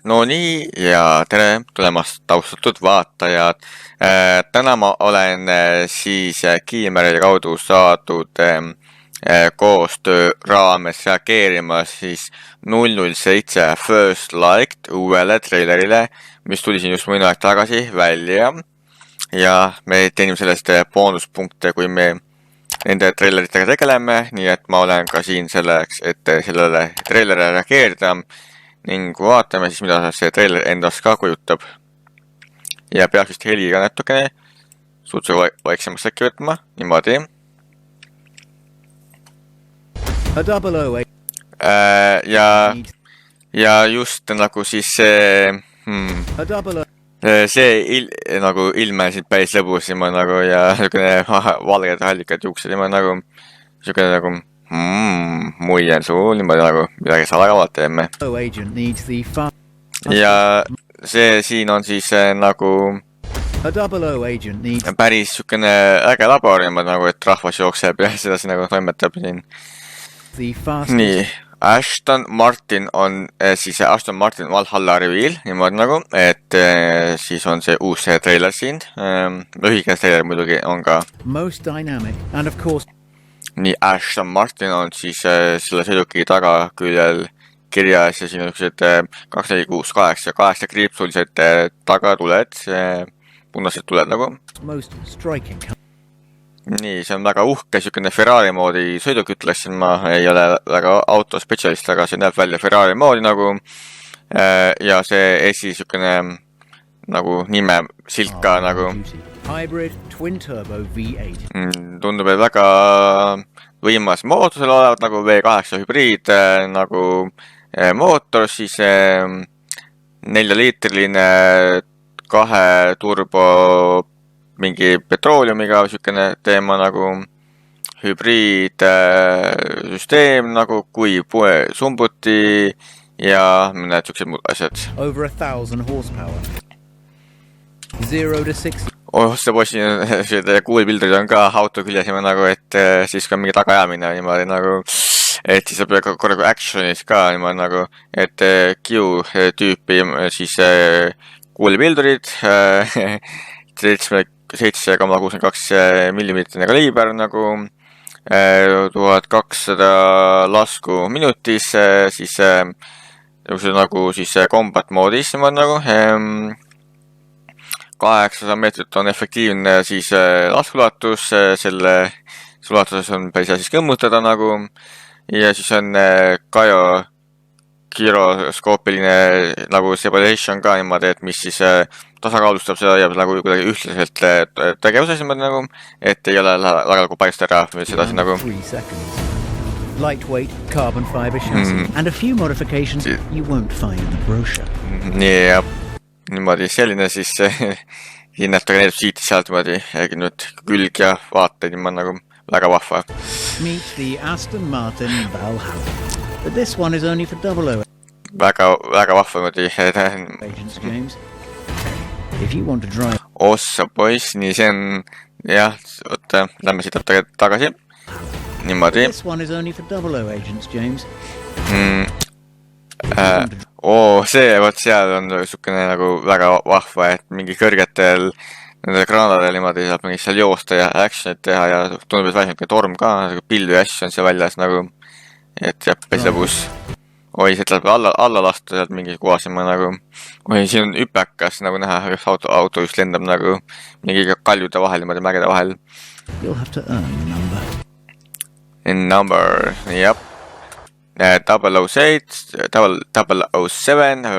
No nii ja tere tulemast, austatud vaatajad. Täna ma olen siis Kiimeri kaudu saadud koostöö raames reageerimas siis 007 First Light uuele treilerile, mis tuli siin just mõni aeg tagasi välja. Ja me teenime sellest boonuspunkte, kui me nende treileritega tegeleme, nii et ma olen ka siin selleks, et sellele treilerile reageerida. Ning vaatame siis, mida see treiler endast ka kujutab. Ja peaks vist heliga natukene suhteliselt vaiksemaks äkki võtma. Niimoodi. Ja just nagu siis see nagu ilme siin päris lõbus nagu ja niisugune valged hallikad juuksed ja nagu niisugune nagu muiensuu niimoodi nagu midagi salagavat teeme. Ja see siin on siis nagu päris niisugune äge labor niimoodi nagu, et rahvas jookseb ja sedasi nagu toimetab siin. Nii, Aston Martin on siis Aston Martin Valhalla reveal niimoodi nagu, et siis on see uus treiler siin. Lühike treiler muidugi on ka. Nii, Aston Martin on siis selle sõiduki tagaküljel kirjas ja siin on niisugused 2, 4, 6, 8, 8 kriipsulised tagatuled, punased tuled nagu. Nii, see on väga uhke, niisugune Ferrari moodi sõiduk ütleksin ma, ei ole väga autospetsialist, aga see näeb välja Ferrari moodi nagu. Ja see esi niisugune nagu nime silka nagu. Tundub, et väga võimas mootusel olevat nagu V8 hübriid nagu mootor, siis 4-liitriline 2 turbo mingi petrooliumiga niisugune teema nagu hübriid süsteem nagu kui sumbuti ja mõned niisugused muud asjad. See bossi kuulpildurid on ka auto küljes nagu, et siis ka mingi tagaajamine niimoodi nagu, et siis saab korraga actionis ka niimoodi nagu, et Q-tüüpi siis kuulpildurid 7,62 millimeetrine kaliiber nagu 1200 lasku minutis, siis nagu siis combat moodis niimoodi nagu 800 meetrit on efektiivne siis laskeulatus, selle ulatuses on päris hea siis kõmmutada nagu ja siis on gyroskoopiline nagu separation ka niimoodi, et mis siis tasakaalustab seda ja nagu kuidagi ühtlaselt tegevuses niimoodi nagu, et ei ole väga paista ära või sedasi nagu. Lightweight carbon fiber chassis and a few modifications you won't find in the brochure. Ja niimoodi selline siis hinnata ka need siit sealt niimoodi nüüd külg ja vaateid niimoodi nagu väga vahva. Meet the Aston Martin Valhalla. But this one is only for 00. Väga vahva niimoodi. If you want to drive. Ossa poiss, nii see on jah, oota, lähme siit tagasi. Niimoodi. This one is only for 00 agents, James. See, võt seal on niisugune nagu väga vahva, et mingi kõrgetel nendel kraanadel niimoodi saab mingi seal joosta ja actionit teha ja tundub, et vähemalt torm ka, pilvi asju on seal väljas nagu, et jah, pesebus. Oi, sealt läheb alla lasta sealt mingi kohasima nagu, oi, siin on hüpekas nagu näha, auto just lendab nagu mingi kaljude vahel, niimoodi mägede vahel. You'll have to earn the number. Number, jep. 007,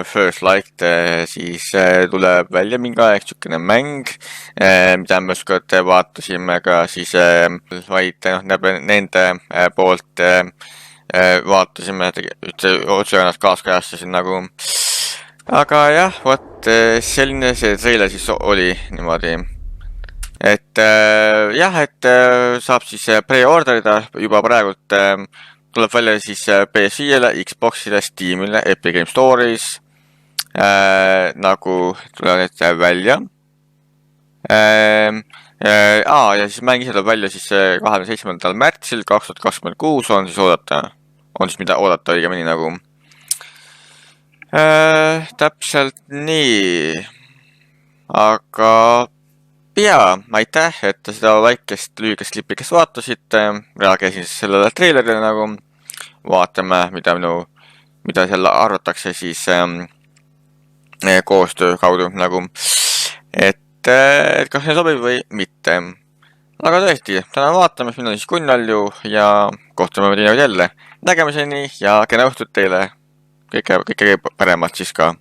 First Light, siis tuleb välja mingi aeg niisugune mäng, mida me ükskord vaatasime ka siis vaid nende poolt vaatasime, otse ennast kaaskajastasin nagu. Aga jah, vot selline see treiler siis oli niimoodi. Et jah, et saab siis pre-orderida juba praegult tuleb välja siis PS5-le, Xbox'ile, Steam'ile, Epic Games Store'is, nagu tuleb need välja. Ja siis mäng ise tuleb välja siis 27. märtsil 2026 on siis oodata, on siis mida oodata õigemini nagu. Täpselt nii. Aga aitäh, et te seda väikest lühikest klipikest vaatasite. Reageerisin sellele treilerile nagu. Vaatame, mida selle arvatakse siis koostöö kaudu nagu. Et kas see sobib või mitte. Aga tõesti, täna vaatame, mina siis Gunnarju ja kohtume teinepäev jälle. Nägemiseni ja kena õhtut teile. Kõike paremat siis ka.